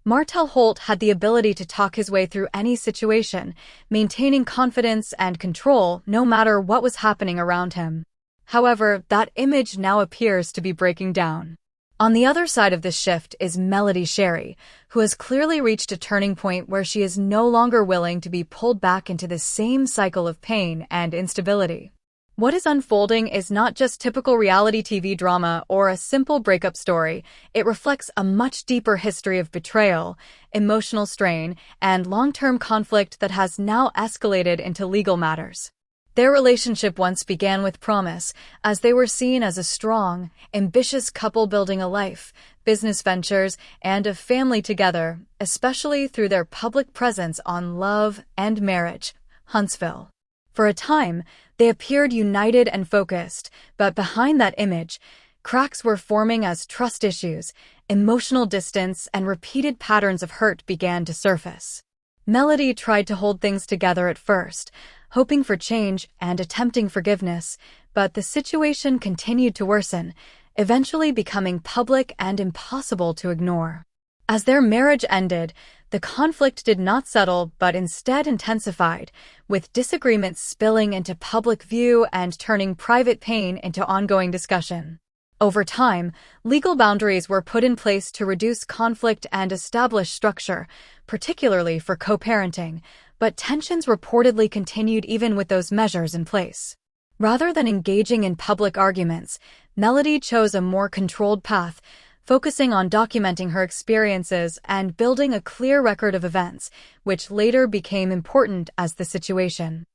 Martell Holt had the ability to talk his way through any situation, maintaining confidence and control no matter what was happening around him. However, that image now appears to be breaking down. On the other side of this shift is Melody Shari, who has clearly reached a turning point where she is no longer willing to be pulled back into the same cycle of pain and instability. What is unfolding is not just typical reality TV drama or a simple breakup story. It reflects a much deeper history of betrayal, emotional strain, and long-term conflict that has now escalated into legal matters. Their relationship once began with promise, as they were seen as a strong, ambitious couple building a life, business ventures, and a family together, especially through their public presence on Love and Marriage, Huntsville. For a time, they appeared united and focused, but behind that image, cracks were forming as trust issues, emotional distance, and repeated patterns of hurt began to surface. Melody tried to hold things together at first, hoping for change and attempting forgiveness, but the situation continued to worsen, eventually becoming public and impossible to ignore. As their marriage ended, the conflict did not settle but instead intensified, with disagreements spilling into public view and turning private pain into ongoing discussion. Over time, legal boundaries were put in place to reduce conflict and establish structure, particularly for co-parenting, but tensions reportedly continued even with those measures in place. Rather than engaging in public arguments, Melody chose a more controlled path, focusing on documenting her experiences and building a clear record of events, which later became important as the situation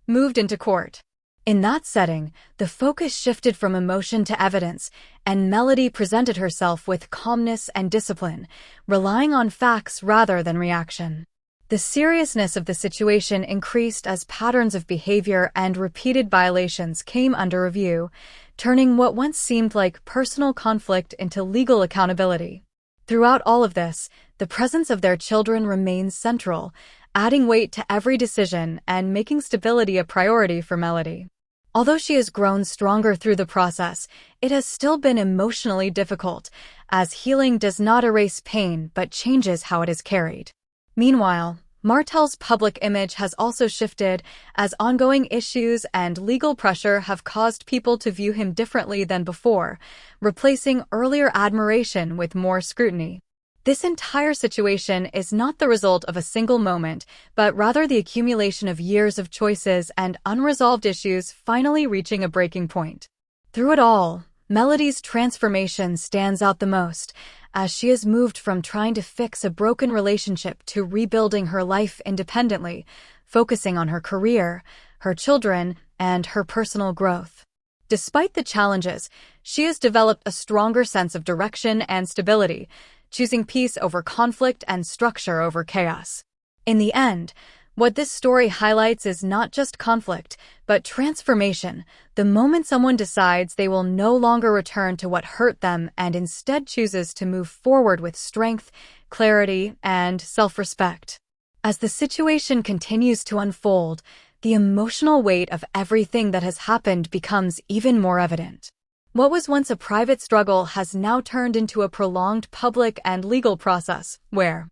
moved into court. In that setting, the focus shifted from emotion to evidence, and Melody presented herself with calmness and discipline, relying on facts rather than reaction. The seriousness of the situation increased as patterns of behavior and repeated violations came under review, turning what once seemed like personal conflict into legal accountability. Throughout all of this, the presence of their children remains central, adding weight to every decision and making stability a priority for Melody. Although she has grown stronger through the process, it has still been emotionally difficult, as healing does not erase pain but changes how it is carried. Meanwhile, Martell's public image has also shifted, as ongoing issues and legal pressure have caused people to view him differently than before, replacing earlier admiration with more scrutiny. This entire situation is not the result of a single moment, but rather the accumulation of years of choices and unresolved issues finally reaching a breaking point. Through it all, Melody's transformation stands out the most, as she has moved from trying to fix a broken relationship to rebuilding her life independently, focusing on her career, her children, and her personal growth. Despite the challenges, she has developed a stronger sense of direction and stability, choosing peace over conflict and structure over chaos. In the end, what this story highlights is not just conflict, but transformation, the moment someone decides they will no longer return to what hurt them and instead chooses to move forward with strength, clarity, and self-respect. As the situation continues to unfold, the emotional weight of everything that has happened becomes even more evident. What was once a private struggle has now turned into a prolonged public and legal process, where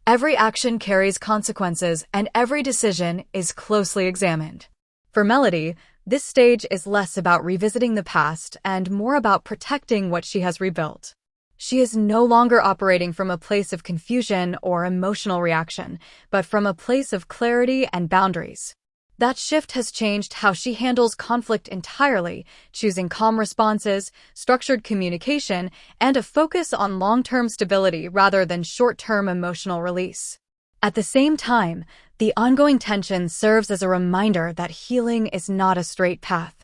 every action carries consequences and every decision is closely examined. For Melody, this stage is less about revisiting the past and more about protecting what she has rebuilt. She is no longer operating from a place of confusion or emotional reaction, but from a place of clarity and boundaries. That shift has changed how she handles conflict entirely, choosing calm responses, structured communication, and a focus on long-term stability rather than short-term emotional release. At the same time, the ongoing tension serves as a reminder that healing is not a straight path.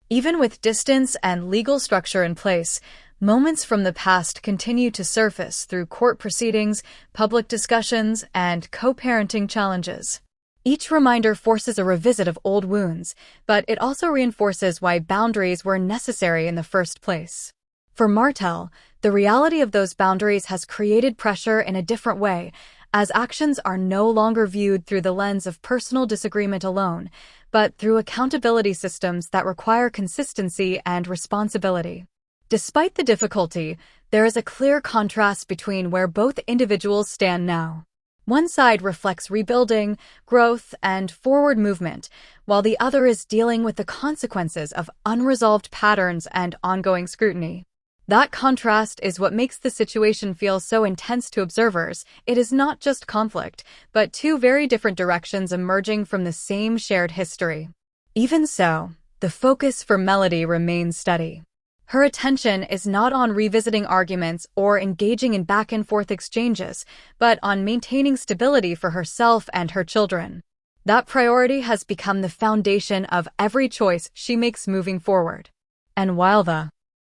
Even with distance and legal structure in place, moments from the past continue to surface through court proceedings, public discussions, and co-parenting challenges. Each reminder forces a revisit of old wounds, but it also reinforces why boundaries were necessary in the first place. For Martell, the reality of those boundaries has created pressure in a different way, as actions are no longer viewed through the lens of personal disagreement alone, but through accountability systems that require consistency and responsibility. Despite the difficulty, there is a clear contrast between where both individuals stand now. One side reflects rebuilding, growth, and forward movement, while the other is dealing with the consequences of unresolved patterns and ongoing scrutiny. That contrast is what makes the situation feel so intense to observers. It is not just conflict, but two very different directions emerging from the same shared history. Even so, the focus for Melody remains steady. Her attention is not on revisiting arguments or engaging in back-and-forth exchanges, but on maintaining stability for herself and her children. That priority has become the foundation of every choice she makes moving forward. And while the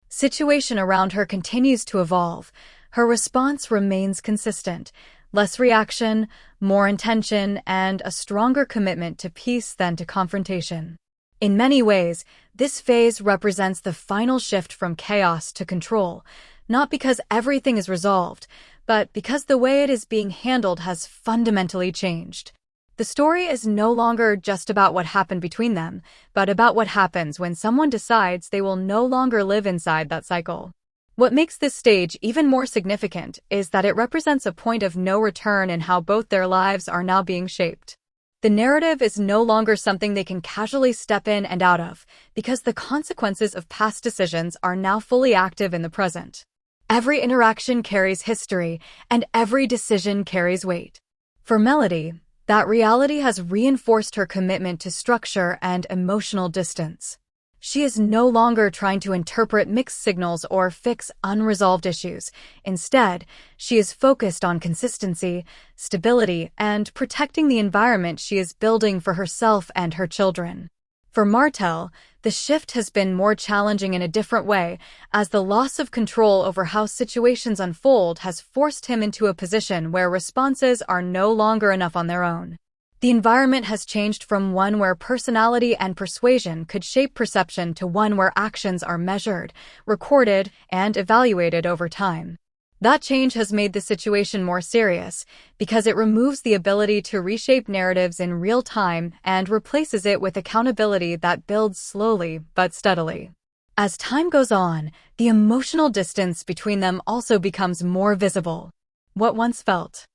situation around her continues to evolve, her response remains consistent: less reaction, more intention, and a stronger commitment to peace than to confrontation. In many ways, this phase represents the final shift from chaos to control, not because everything is resolved, but because the way it is being handled has fundamentally changed. The story is no longer just about what happened between them, but about what happens when someone decides they will no longer live inside that cycle. What makes this stage even more significant is that it represents a point of no return in how both their lives are now being shaped. The narrative is no longer something they can casually step in and out of, because the consequences of past decisions are now fully active in the present. Every interaction carries history, and every decision carries weight. For Melody, that reality has reinforced her commitment to structure and emotional distance. She is no longer trying to interpret mixed signals or fix unresolved issues. Instead, she is focused on consistency, stability, and protecting the environment she is building for herself and her children. For Martell, the shift has been more challenging in a different way, as the loss of control over how situations unfold has forced him into a position where responses are no longer enough on their own. The environment has changed from one where personality and persuasion could shape perception to one where actions are measured, recorded, and evaluated over time. That change has made the situation more serious because it removes the ability to reshape narratives in real time and replaces it with accountability that builds slowly but steadily. As time goes on, the emotional distance between them also becomes more visible. What once felt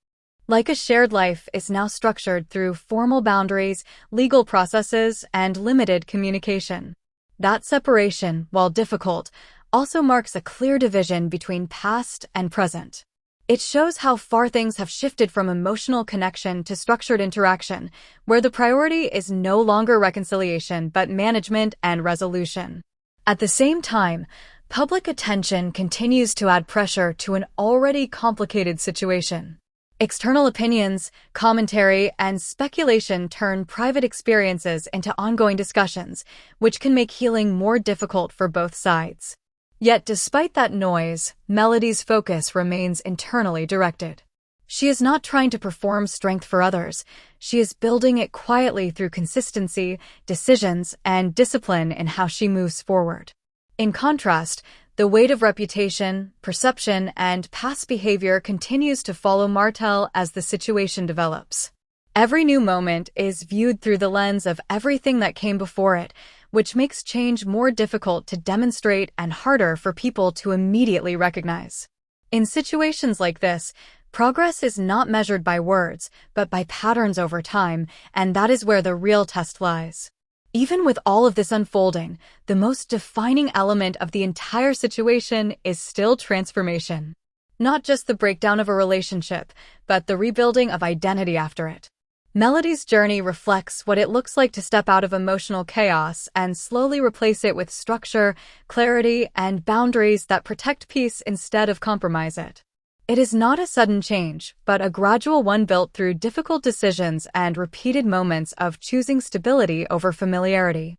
like a shared life is now structured through formal boundaries, legal processes, and limited communication. That separation, while difficult, also marks a clear division between past and present. It shows how far things have shifted from emotional connection to structured interaction, where the priority is no longer reconciliation but management and resolution. At the same time, public attention continues to add pressure to an already complicated situation. External opinions, commentary, and speculation turn private experiences into ongoing discussions, which can make healing more difficult for both sides. Yet despite that noise, Melody's focus remains internally directed. She is not trying to perform strength for others. She is building it quietly through consistency, decisions, and discipline in how she moves forward. In contrast, the weight of reputation, perception, and past behavior continues to follow Martell as the situation develops. Every new moment is viewed through the lens of everything that came before it, which makes change more difficult to demonstrate and harder for people to immediately recognize. In situations like this, progress is not measured by words, but by patterns over time, and that is where the real test lies. Even with all of this unfolding, the most defining element of the entire situation is still transformation. Not just the breakdown of a relationship, but the rebuilding of identity after it. Melody's journey reflects what it looks like to step out of emotional chaos and slowly replace it with structure, clarity, and boundaries that protect peace instead of compromise it. It is not a sudden change, but a gradual one built through difficult decisions and repeated moments of choosing stability over familiarity.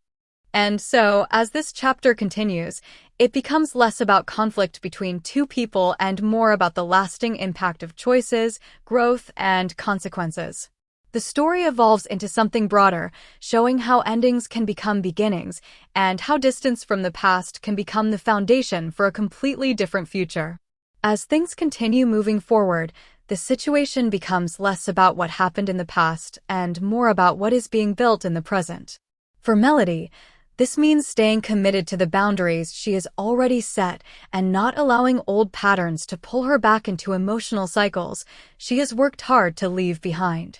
And so, as this chapter continues, it becomes less about conflict between two people and more about the lasting impact of choices, growth, and consequences. The story evolves into something broader, showing how endings can become beginnings and how distance from the past can become the foundation for a completely different future. As things continue moving forward, the situation becomes less about what happened in the past and more about what is being built in the present. For Melody, This means staying committed to the boundaries she has already set and not allowing old patterns to pull her back into emotional cycles she has worked hard to leave behind.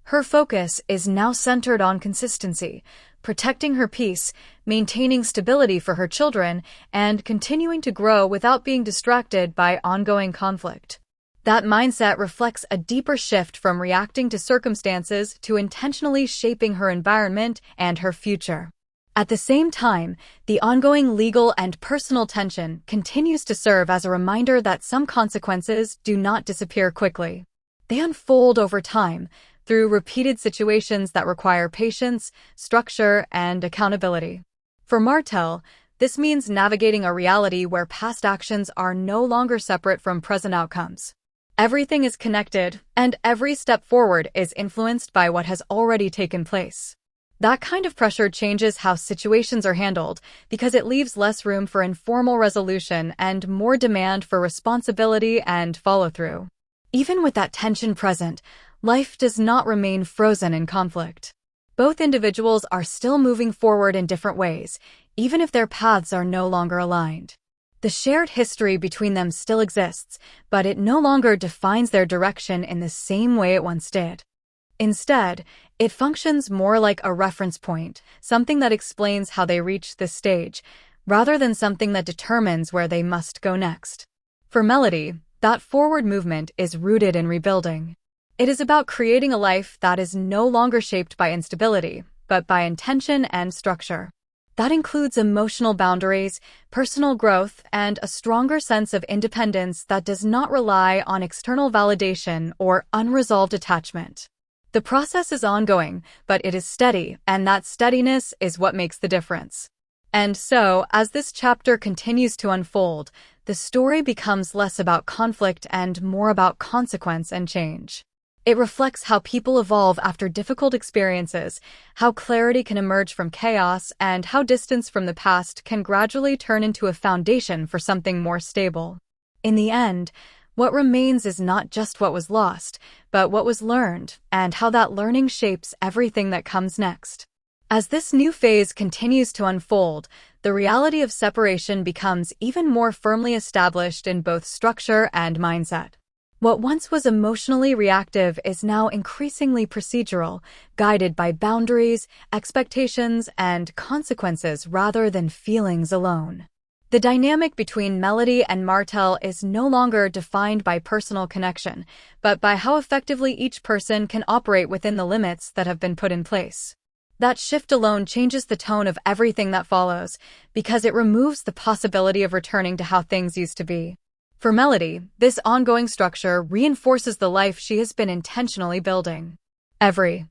Her focus is now centered on consistency, protecting her peace, maintaining stability for her children, and continuing to grow without being distracted by ongoing conflict. That mindset reflects a deeper shift from reacting to circumstances to intentionally shaping her environment and her future. At the same time, the ongoing legal and personal tension continues to serve as a reminder that some consequences do not disappear quickly. They unfold over time, through repeated situations that require patience, structure, and accountability. For Martell, this means navigating a reality where past actions are no longer separate from present outcomes. Everything is connected, and every step forward is influenced by what has already taken place. That kind of pressure changes how situations are handled because it leaves less room for informal resolution and more demand for responsibility and follow-through. Even with that tension present, life does not remain frozen in conflict. Both individuals are still moving forward in different ways, even if their paths are no longer aligned. The shared history between them still exists, but it no longer defines their direction in the same way it once did. Instead, it functions more like a reference point, something that explains how they reached this stage, rather than something that determines where they must go next. For Melody, that forward movement is rooted in rebuilding. It is about creating a life that is no longer shaped by instability, but by intention and structure. That includes emotional boundaries, personal growth, and a stronger sense of independence that does not rely on external validation or unresolved attachment. The process is ongoing, but it is steady, and that steadiness is what makes the difference. And so, as this chapter continues to unfold, the story becomes less about conflict and more about consequence and change. It reflects how people evolve after difficult experiences, how clarity can emerge from chaos, and how distance from the past can gradually turn into a foundation for something more stable. In the end, what remains is not just what was lost, but what was learned, and how that learning shapes everything that comes next. As this new phase continues to unfold, the reality of separation becomes even more firmly established in both structure and mindset. What once was emotionally reactive is now increasingly procedural, guided by boundaries, expectations, and consequences rather than feelings alone. The dynamic between Melody and Martell is no longer defined by personal connection, but by how effectively each person can operate within the limits that have been put in place. That shift alone changes the tone of everything that follows, because it removes the possibility of returning to how things used to be. For Melody, this ongoing structure reinforces the life she has been intentionally building. Every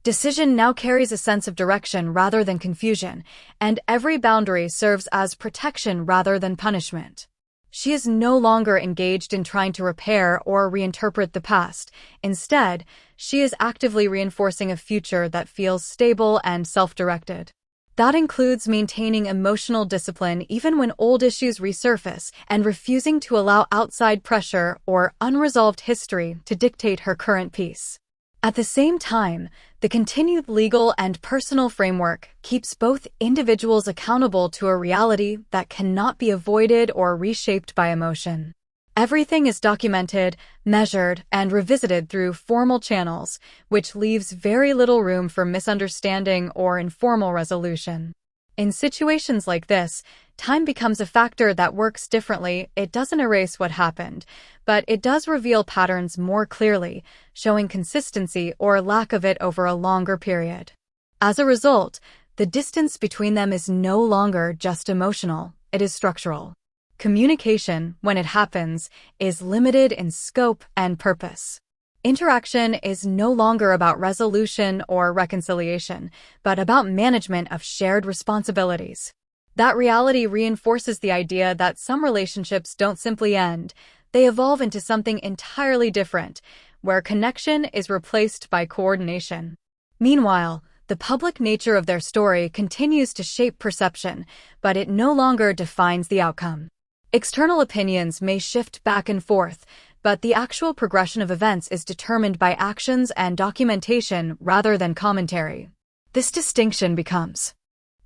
decision now carries a sense of direction rather than confusion, and every boundary serves as protection rather than punishment. She is no longer engaged in trying to repair or reinterpret the past. Instead, she is actively reinforcing a future that feels stable and self-directed. That includes maintaining emotional discipline even when old issues resurface and refusing to allow outside pressure or unresolved history to dictate her current peace. At the same time, the continued legal and personal framework keeps both individuals accountable to a reality that cannot be avoided or reshaped by emotion. Everything is documented, measured, and revisited through formal channels, which leaves very little room for misunderstanding or informal resolution. In situations like this, time becomes a factor that works differently. It doesn't erase what happened, but it does reveal patterns more clearly, showing consistency or lack of it over a longer period. As a result, the distance between them is no longer just emotional, it is structural. Communication, when it happens, is limited in scope and purpose. Interaction is no longer about resolution or reconciliation, but about management of shared responsibilities. That reality reinforces the idea that some relationships don't simply end, they evolve into something entirely different, where connection is replaced by coordination. Meanwhile, the public nature of their story continues to shape perception, but it no longer defines the outcome. External opinions may shift back and forth, but the actual progression of events is determined by actions and documentation rather than commentary. This distinction becomes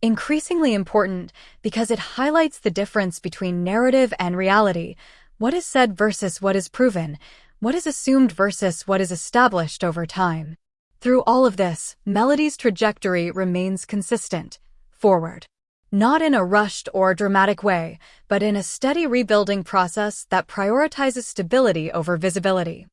Increasingly important because it highlights the difference between narrative and reality, what is said versus what is proven, what is assumed versus what is established over time. Through all of this, Melody's trajectory remains consistent, forward. Not in a rushed or dramatic way, but in a steady rebuilding process that prioritizes stability over visibility.